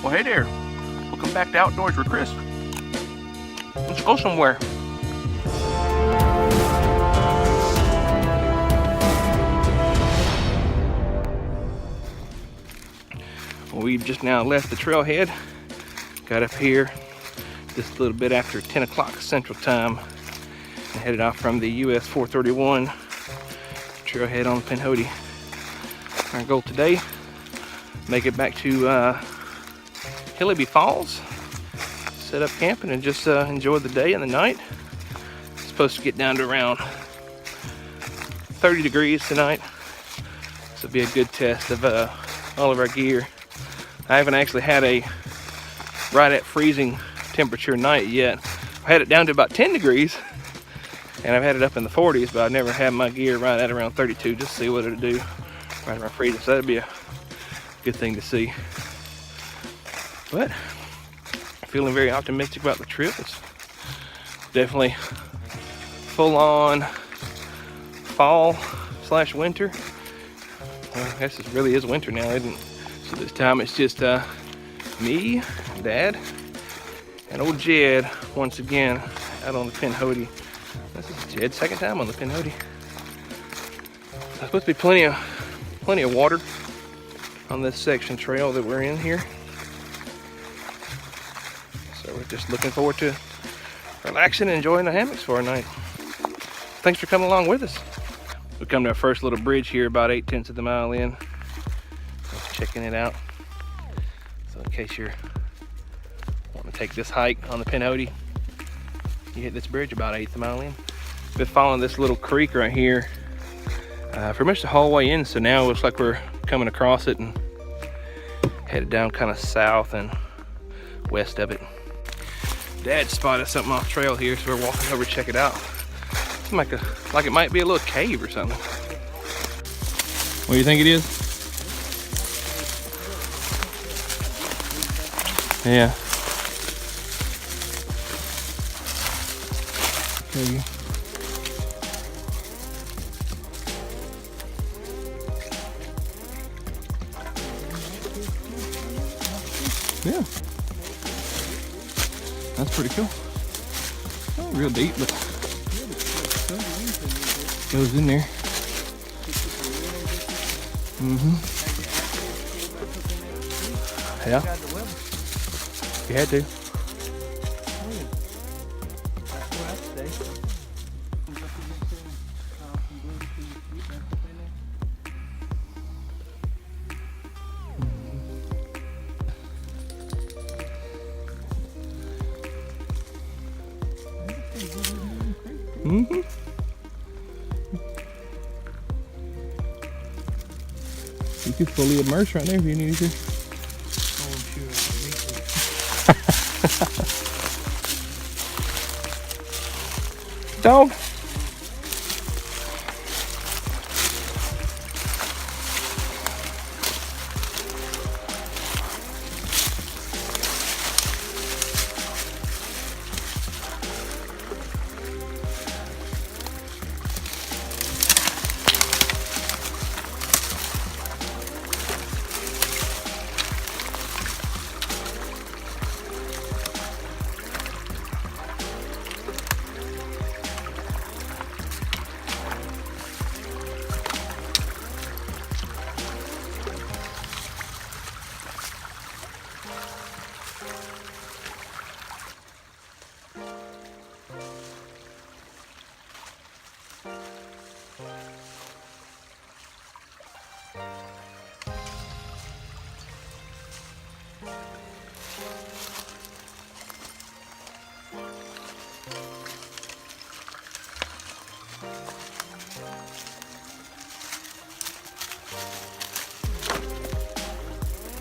Well, hey there. Welcome back to Outdoors with Chris. Let's go somewhere. Well, we've just now left the trailhead. Got up here just a little bit after 10 o'clock Central Time and headed off from the US 431 trailhead on the Pinhoti. Our goal today, make it back to Hillabee Falls, set up camping and just enjoy the day and the night. It's supposed to get down to around 30 degrees tonight. This will be a good test of all of our gear. I haven't actually had a right at freezing temperature night yet. I had it down to about 10 degrees and I've had it up in the 40s, but I've never had my gear right at around 32 just to see what it'll do right around freezing. So that'd be a good thing to see. But feeling very optimistic about the trip. It's definitely full on fall / winter. Well, I guess it really is winter now, isn't it? So this time it's just me, Dad, and old Jed once again out on the Pinhoti. This is Jed's second time on the Pinhoti. There's supposed to be plenty of water on this section trail that we're in here. So we're just looking forward to relaxing and enjoying the hammocks for a night. Thanks for coming along with us. We come to our first little bridge here about 8/10 of the mile in. Just checking it out. So in case you're wanting to take this hike on the Pinhoti, you hit this bridge about 1/8 of a mile in. Been following this little creek right here pretty much the whole way in. So now it looks like we're coming across it and headed down kind of south and west of it. Dad spotted something off trail here, so we're walking over to check it out. It's like it might be a little cave or something. What do you think it is? Yeah. Okay. Yeah. That's pretty cool. Not real deep, but goes in there. Yeah. You had to. You could fully immerse right there if you needed to. Dog.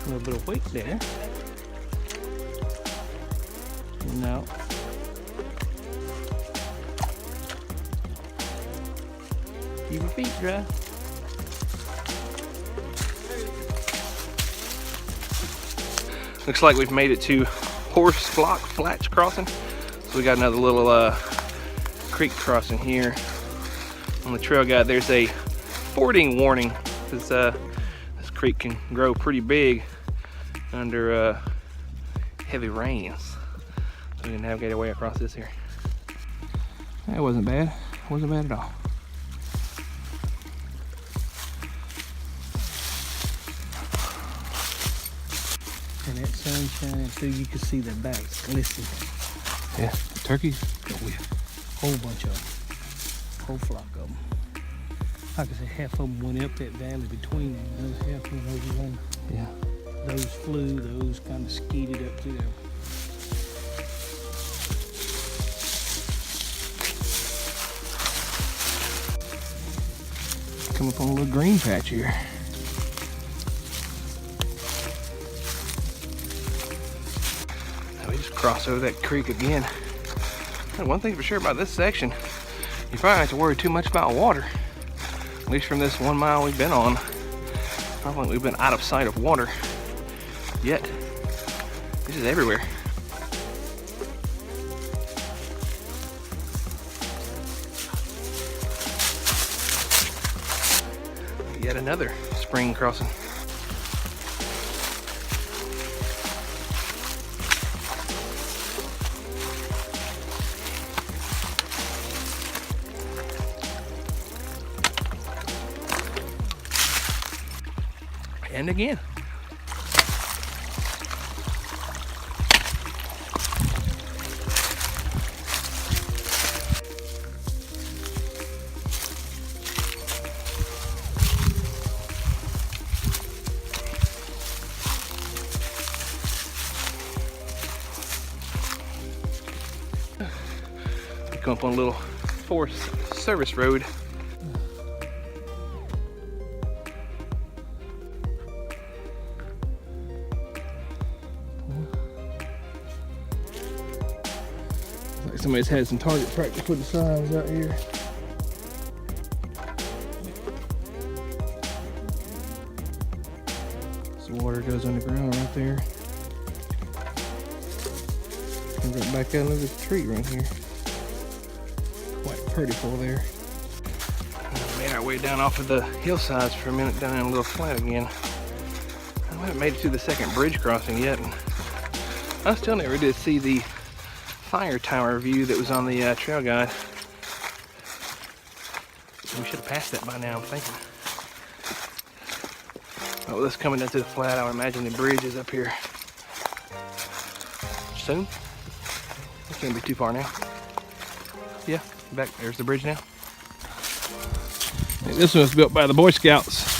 A little bit of weight there. No. Keep your feet dry. Looks like we've made it to Horse Block Flats Crossing. So we got another little creek crossing here. On the trail guide, there's a fording warning. This creek can grow pretty big under heavy rains. So we can navigate our way across this here. That wasn't bad. Wasn't bad at all. And that sun shining too, you can see the backs glistening. Yeah, the turkeys. Whole bunch of them. Whole flock of them. Like I said, half of them went up that valley between them. Those half went over one. Yeah. Those flew, those kind of skeeted up to there. Come up on a little green patch here. Now we just cross over that creek again. And one thing for sure about this section, you probably don't have to worry too much about water. At least from this 1 mile we've been on. I don't think we've been out of sight of water yet. This is everywhere. Yet another spring crossing. And again. We come up on a little Forest Service road. Like somebody's had some target practice with the signs out here. So water goes underground right there. Comes right back out of this tree right here. Quite pretty full there. We made our way down off of the hillsides for a minute, down in a little flat again. I haven't made it to the second bridge crossing yet. And I still never did see the fire tower view that was on the trail guide. We should have passed that by now, I'm thinking. But with us coming down to the flat, I would imagine the bridge is up here soon. It can't be too far now. Yeah, back there's the bridge now. This one was built by the Boy Scouts.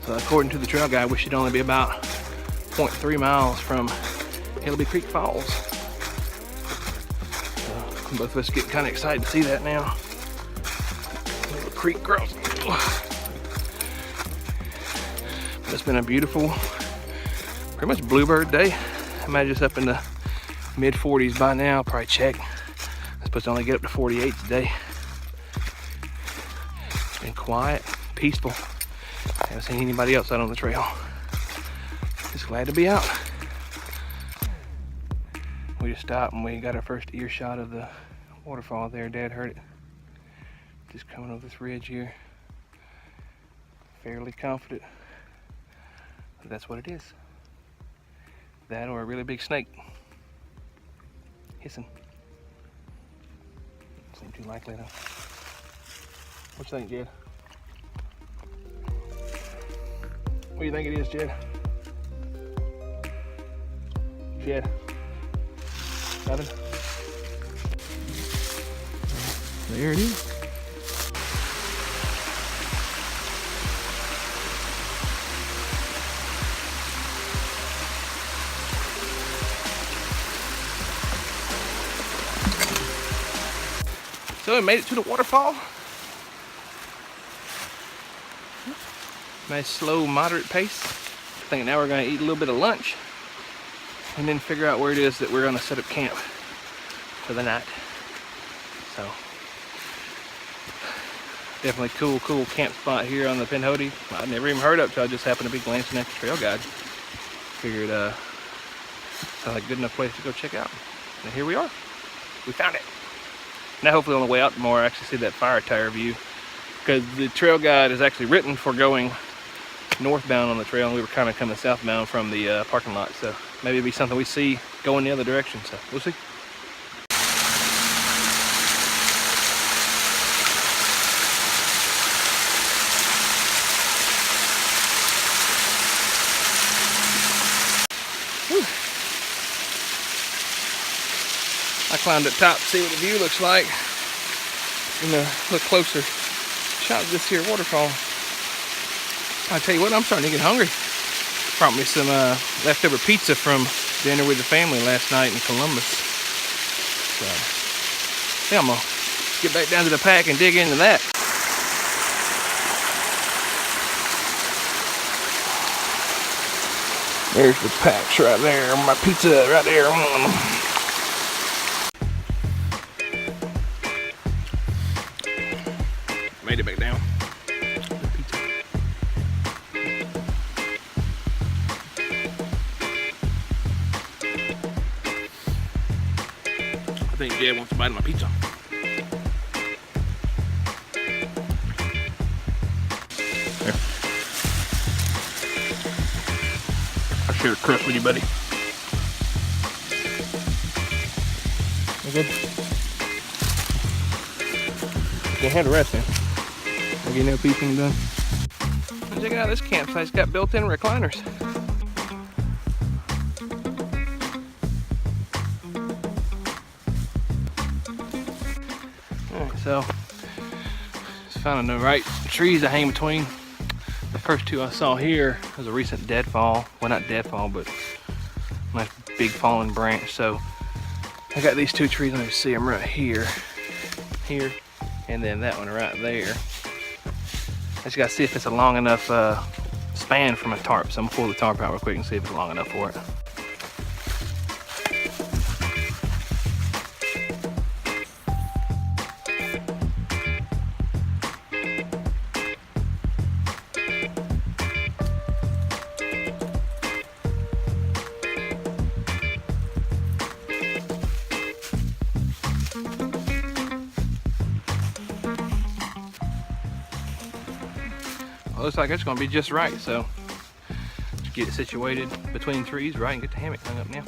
So according to the trail guide, we should only be about 0.3 miles from Hillabee Falls. So both of us get kind of excited to see that now. Little creek crossing. It's been a beautiful, pretty much bluebird day. I imagine it's up in the mid 40s by now. Probably check. I'm supposed to only get up to 48 today. It's been quiet, peaceful. Haven't seen anybody else out on the trail. Just glad to be out. We just stopped and we got our first earshot of the waterfall there. Dad heard it. Just coming over this ridge here. Fairly confident that that's what it is. That or a really big snake hissing. Seems too likely though. What you think, Jed? What do you think it is, Jed? Jed? Nothing? There it is. So we made it to the waterfall. Nice, slow, moderate pace. I think now we're gonna eat a little bit of lunch and then figure out where it is that we're gonna set up camp for the night. So, definitely cool camp spot here on the Pinhoti. I'd never even heard of it till I just happened to be glancing at the trail guide. Figured Sounds like a good enough place to go check out. And here we are. We found it. Now hopefully on the way out tomorrow I actually see that fire tire view, because the trail guide is actually written for going northbound on the trail, and we were kind of coming southbound from the parking lot, so maybe it'll be something we see going the other direction, so we'll see. Whew. I climbed up top to see what the view looks like, and look closer shot of this here waterfall. I tell you what, I'm starting to get hungry. Brought me some leftover pizza from dinner with the family last night in Columbus. So, yeah, I'm gonna get back down to the pack and dig into that. There's the packs right there, my pizza right there. Made it back down. I think Jed wants a bite of my pizza. There. I'll share the crust with you, buddy. You good? Can't have the rest, man. I'll get no pizza when I'm done. Check out this campsite. It's got built-in recliners. Alright, so just finding the right trees to hang between. The first two I saw here was a recent deadfall. Well, not deadfall, but nice big fallen branch. So I got these two trees. Let me see them right here. Here. And then that one right there. I just gotta see if it's a long enough span from a tarp. So I'm gonna pull the tarp out real quick and see if it's long enough for it. Looks like it's going to be just right, so just get it situated between trees right and get the hammock hung up now.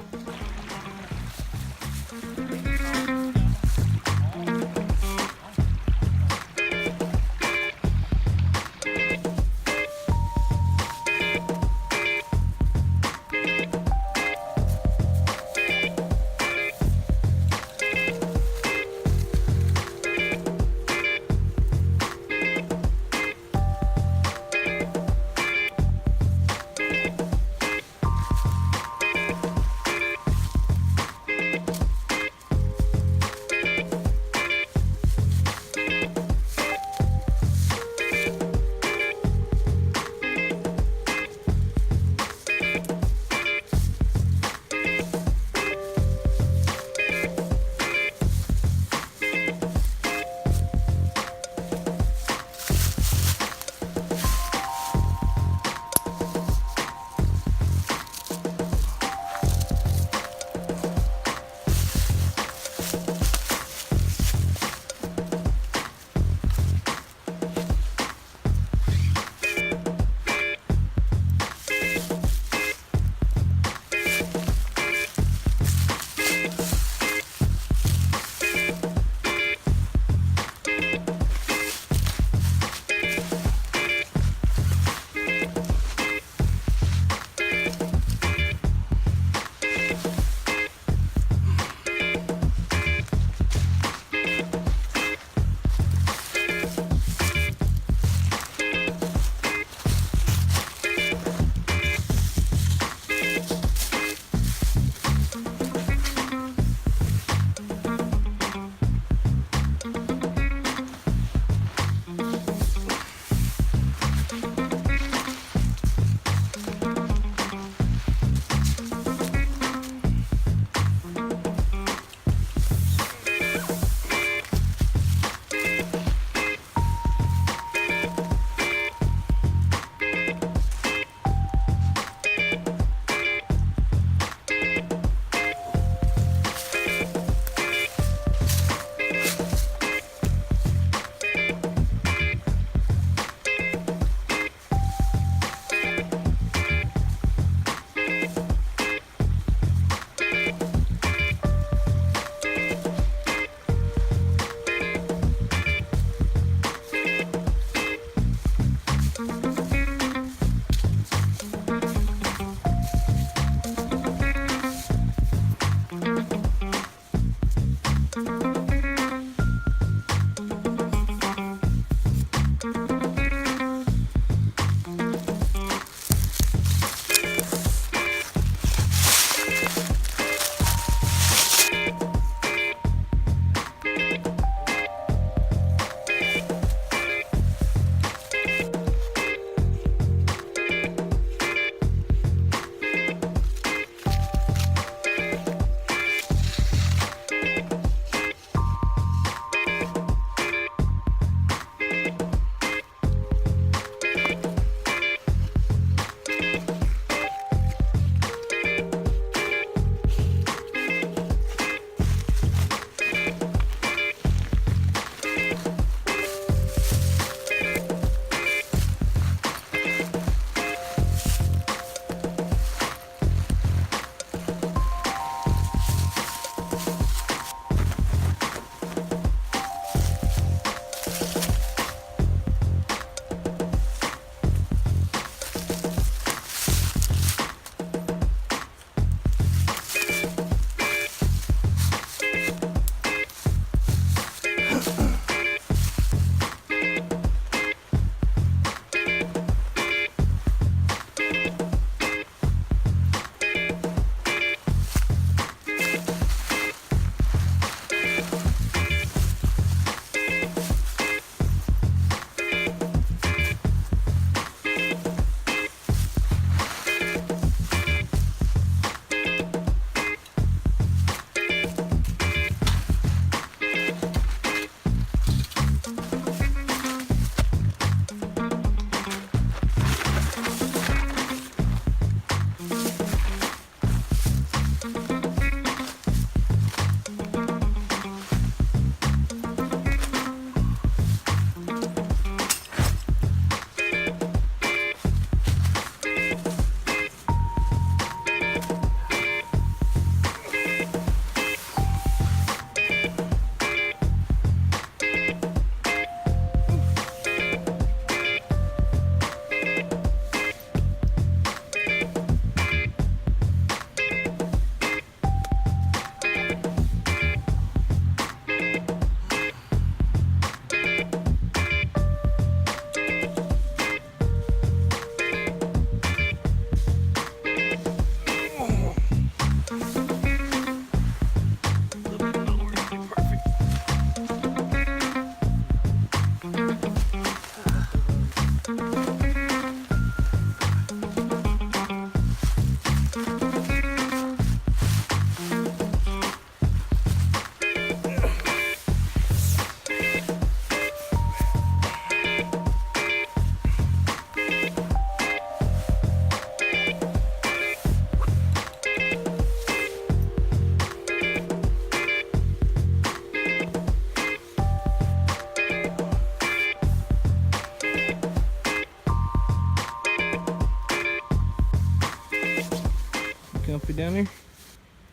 comfy down there?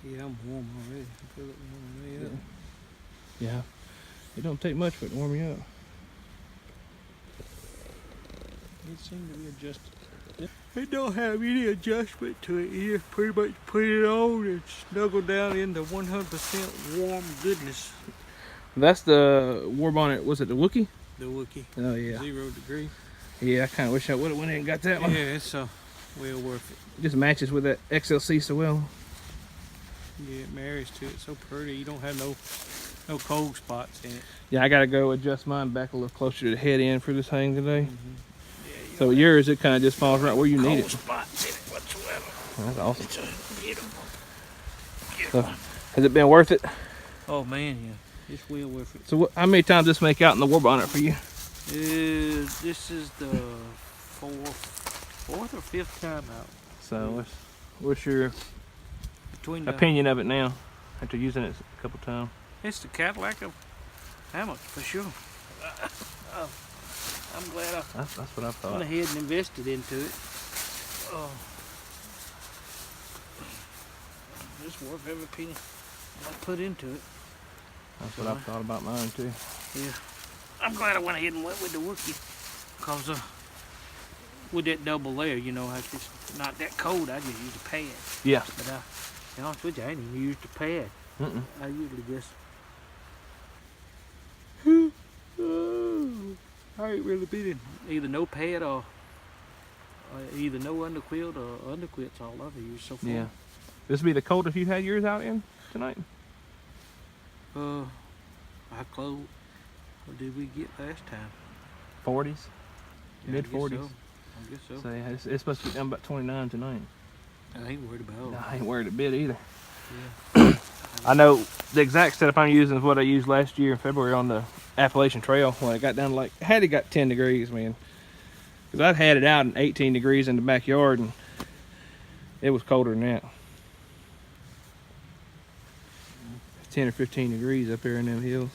Yeah, I'm warm already. I feel it warm way up. Yeah. It don't take much for it to warm you up. It seemed to be adjusted. It don't have any adjustment to it. You just pretty much put it on and snuggle down into 100% warm goodness. That's the war bonnet. Was it the Wookiee? The Wookiee. Oh yeah. 0 degree. Yeah, I kind of wish I would have went in and got that one. Yeah, it's well worth it. It just matches with that XLC so well. Yeah, it marries to it so pretty. You don't have no cold spots in it. Yeah, I gotta go adjust mine back a little closer to the head end for this hang today. Yeah, So yours, it kind of just falls right where you need it. spots in it whatsoever. That's awesome. It's beautiful. So, has it been worth it? Oh man, yeah. It's well worth it. So how many times this make out in the war bonnet for you? This is the fourth or fifth time out. So what's your Between opinion of it now after using it a couple times? It's the Cadillac of Hammock for sure. I'm glad That's what I I thought. went ahead and invested into it. Oh, it's worth every penny I put into it. That's what I thought about mine too. Yeah, I'm glad I went ahead and went with the Wookiee, cause with that double layer, you know, if it's not that cold, I just use a pad. Yeah. But to be honest with you, I ain't even used a pad. I usually just. I ain't really been in either no pad or either no underquilt or underquilt's all I've used so far. Yeah. This will be the coldest you had yours out in tonight? How cold did we get last time? 40s? Yeah, Mid 40s. I guess so. So yeah, it's supposed to get down about 29 tonight. I ain't worried about it. No, I ain't worried a bit either. Yeah. I know the exact setup I'm using is what I used last year in February on the Appalachian Trail when it got down to like, had it got 10 degrees, man. Because I'd had it out in 18 degrees in the backyard and it was colder than that. 10 or 15 degrees up there in them hills.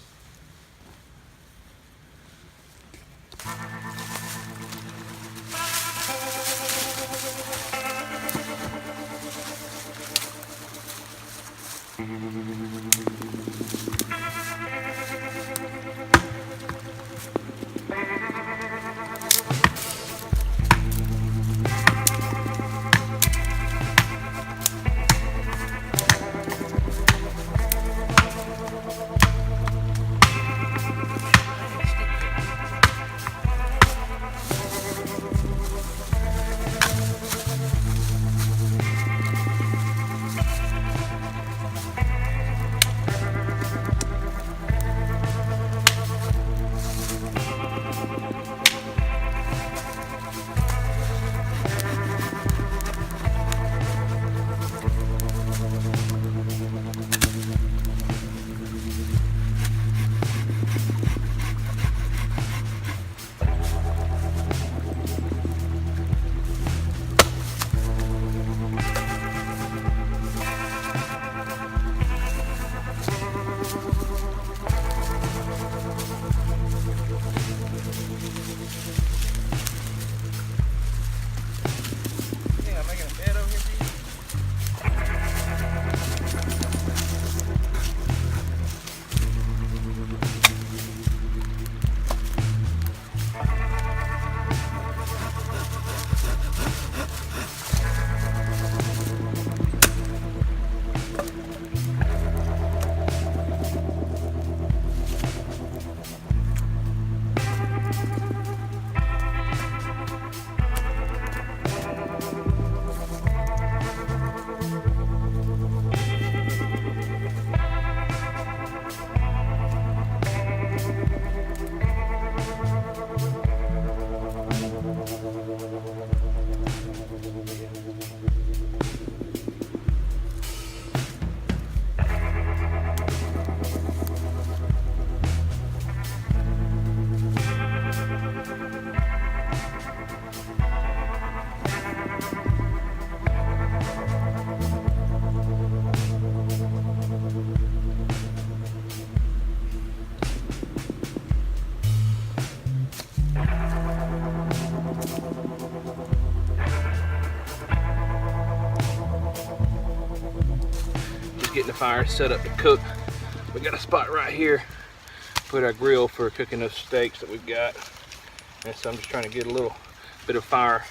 getting the fire set up to cook. We got a spot right here, put our grill for cooking those steaks that we've got. And so I'm just trying to get a little bit of fire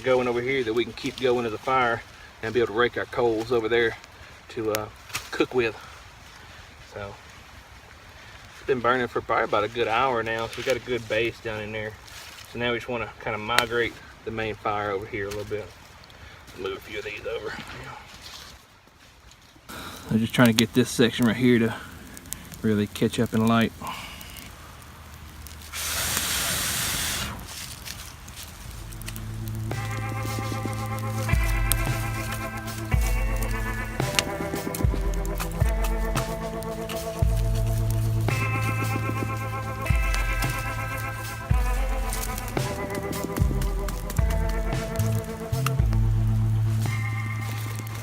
going over here that we can keep going to the fire and be able to rake our coals over there to cook with. So it's been burning for probably about a good hour now, so we got a good base down in there. So now we just want to kind of migrate the main fire over here a little bit. Move a few of these over. I'm just trying to get this section right here to really catch up in light.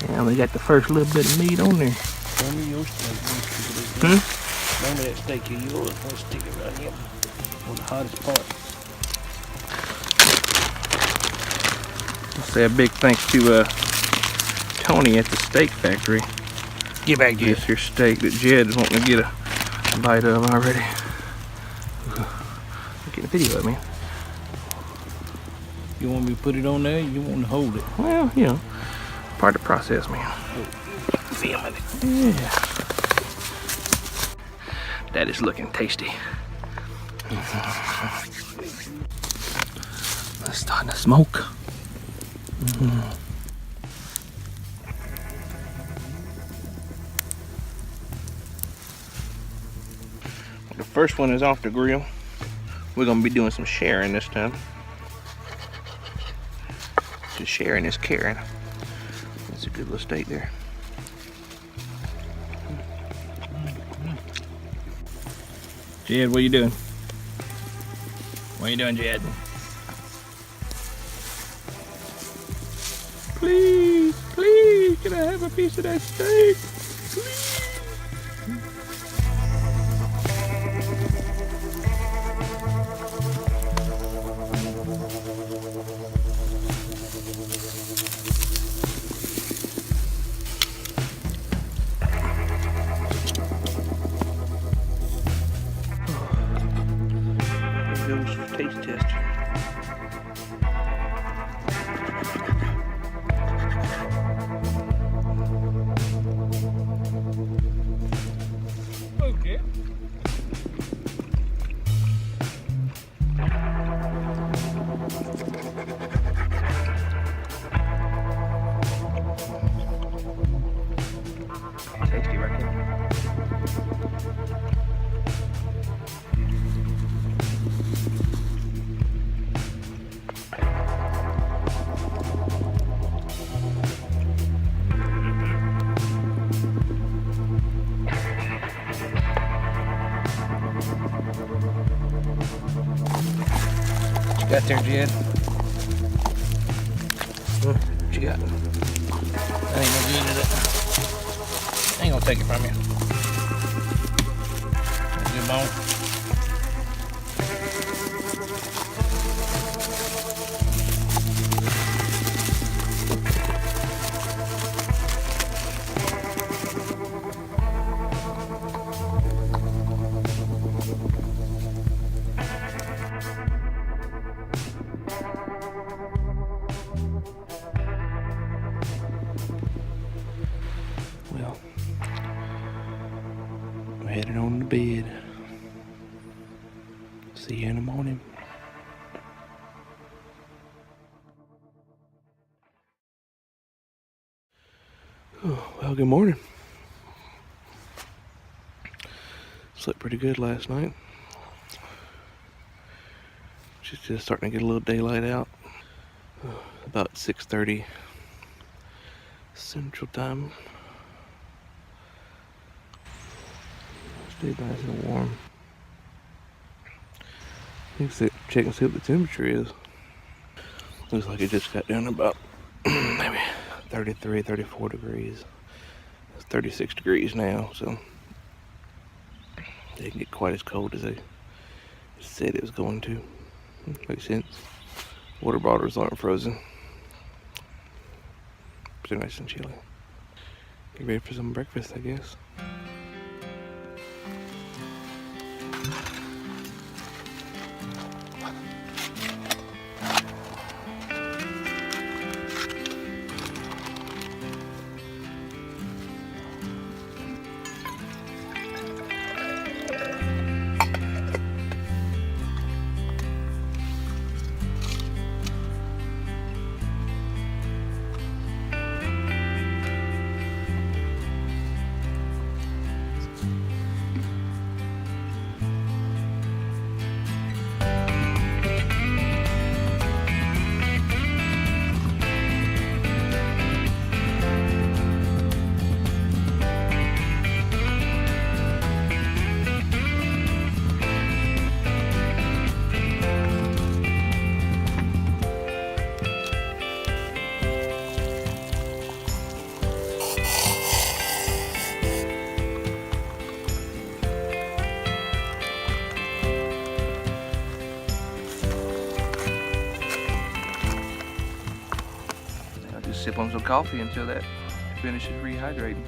Now we got the first little bit of meat on there. Show me your steak. Show me that steak of yours. Let's stick it right here on the hottest part. I'll say a big thanks to Tony at the steak factory. Get back, Jed. This here steak that Jed is wanting to get a bite of already. I'm getting a video of it, man. You want me to put it on there? You want to hold it? Well, you know, part of the process, man. Filming it. Yeah. That is looking tasty. It's starting to smoke. The first one is off the grill. We're gonna be doing some sharing this time. Just sharing is caring. That's a good little steak there. Jed, what are you doing? What are you doing, Jed? Please, please, can I have a piece of that steak? Please. Taste test. Okay. Tasty, right there. Got there, Jed? What you got? That ain't no good, is it? I ain't gonna take it from you. Good bone. Well, I'm heading on to bed. See you in the morning. Oh, well, good morning. Slept pretty good last night. Just starting to get a little daylight out. About 6:30 Central Time. Stayed nice and warm. Let's check and see what the temperature is. Looks like it just got down to about maybe 33, 34 degrees. It's 36 degrees now, so it didn't get quite as cold as they said it was going to. Makes sense. Water bottles aren't frozen. But they're nice and chilly. Get ready for some breakfast, I guess. Sip on some coffee until that finishes rehydrating.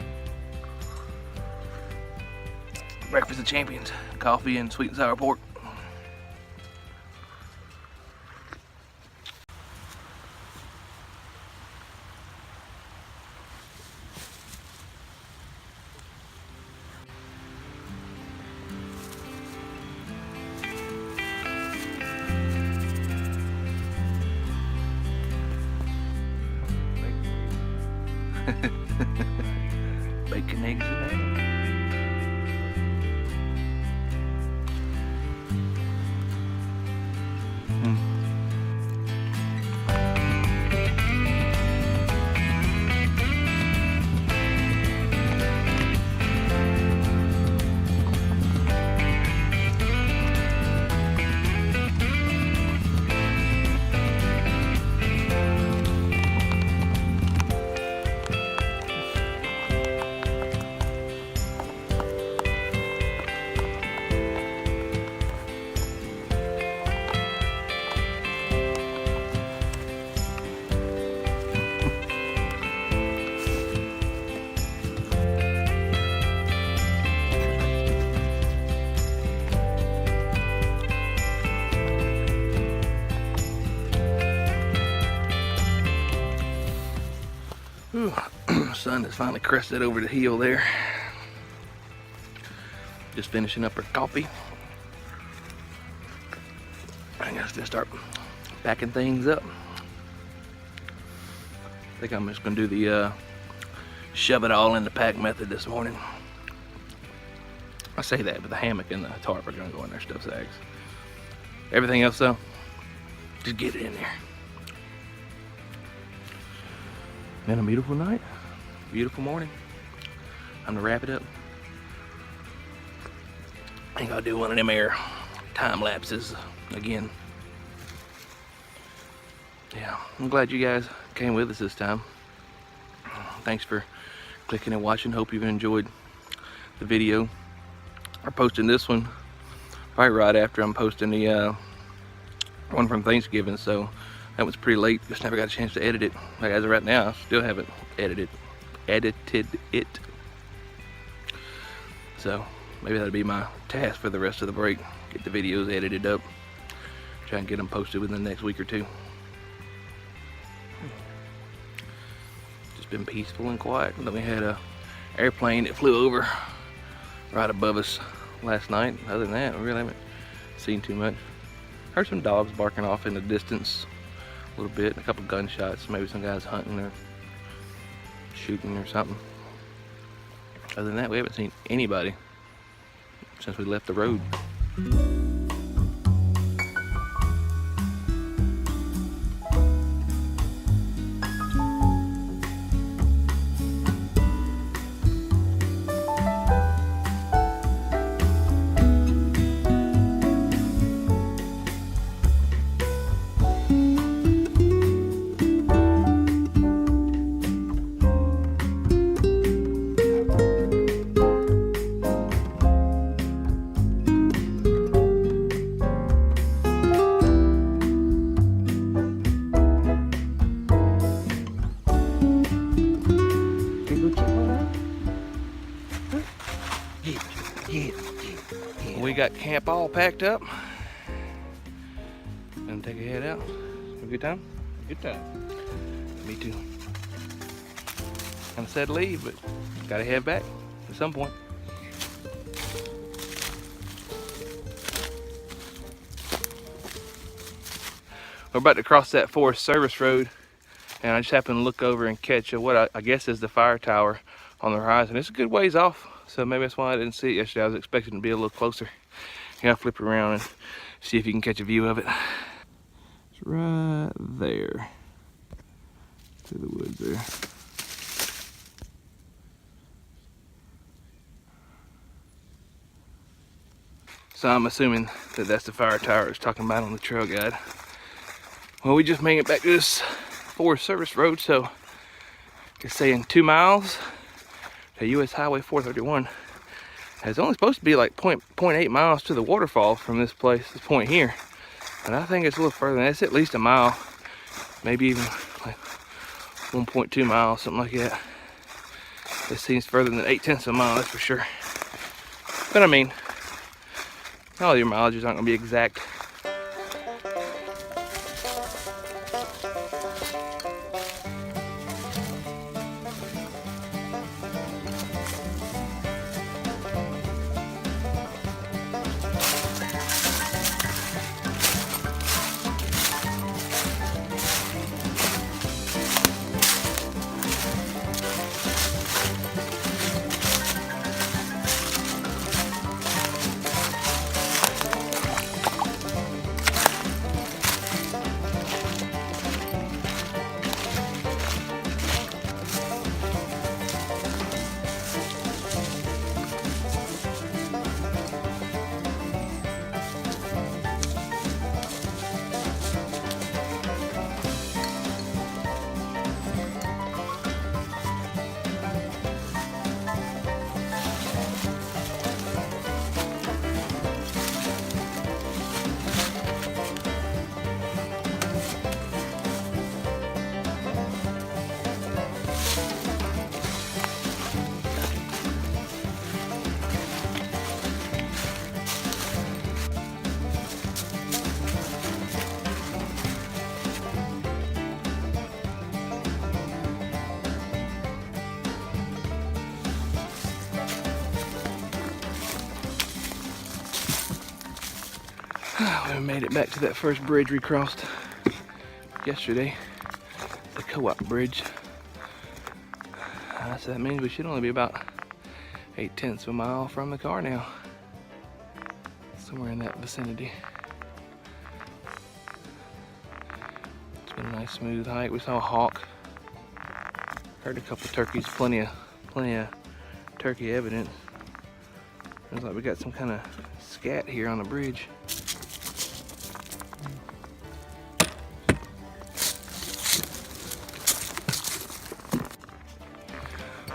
Breakfast of champions, coffee and sweet and sour pork. Bacon, eggs, and eggs. Sun has finally crested over the hill there. Just finishing up her coffee. I guess just start packing things up. I think I'm just gonna do the shove it all in the pack method this morning. I say that, but the hammock and the tarp are gonna go in their stuff sacks. Everything else though, just get it in there. Been a beautiful night, beautiful morning. I'm gonna wrap it up. I think I'll do one of them air time lapses again. Yeah, I'm glad you guys came with us this time. Thanks for clicking and watching. Hope you've enjoyed the video. I'm posting this one probably right after I'm posting the one from Thanksgiving, so that was pretty late. Just never got a chance to edit it. Like as of right now, I still haven't edited it. So maybe that'll be my task for the rest of the break. Get the videos edited up. Try and get them posted within the next week or two. Just been peaceful and quiet. Then we had a airplane that flew over right above us last night. Other than that, we really haven't seen too much. Heard some dogs barking off in the distance a little bit, a couple gunshots, maybe some guys hunting or shooting or something. Other than that, we haven't seen anybody since we left the road. Yeah. We got camp all packed up. Gonna take a head out. Have a good time? Good time. Me too. Kinda sad to leave, but gotta head back at some point. We're about to cross that Forest Service Road, and I just happened to look over and catch what I guess is the fire tower on the horizon. It's a good ways off, so maybe that's why I didn't see it yesterday. I was expecting to be a little closer. You gotta flip around and see if you can catch a view of it. It's right there. Through the woods there. So I'm assuming that that's the fire tower it's talking about on the trail guide. Well, we just made it back to this Forest Service Road, so it's saying 2 miles to US Highway 431. It's only supposed to be like 0.8 miles to the waterfall from this place, this point here. And I think it's a little further than that. It's at least a mile, maybe even like 1.2 miles, something like that. This seems further than 0.8 of a mile, that's for sure. But I mean, all your mileages aren't gonna be exact. We made it back to that first bridge we crossed yesterday, the Co-op Bridge. So that means we should only be about 0.8 of a mile from the car now. Somewhere in that vicinity. It's been a nice smooth hike. We saw a hawk. Heard a couple turkeys, plenty of turkey evidence. Looks like we got some kind of scat here on the bridge.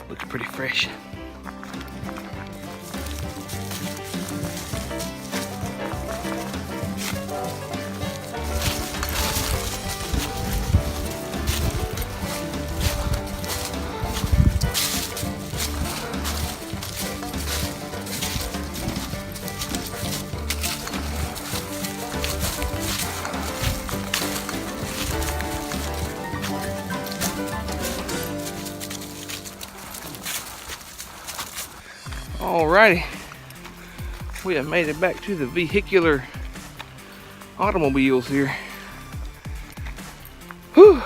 Looks pretty fresh. Alrighty, we have made it back to the vehicular automobiles here. Whew.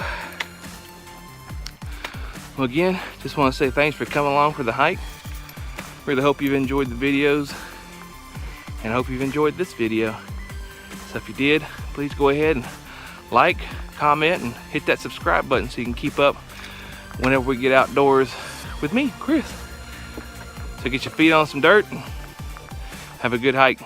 Well, again, just want to say thanks for coming along for the hike. Really hope you've enjoyed the videos, and I hope you've enjoyed this video. So if you did, please go ahead and like, comment, and hit that subscribe button so you can keep up whenever we get outdoors with me, Chris. So get your feet on some dirt and have a good hike.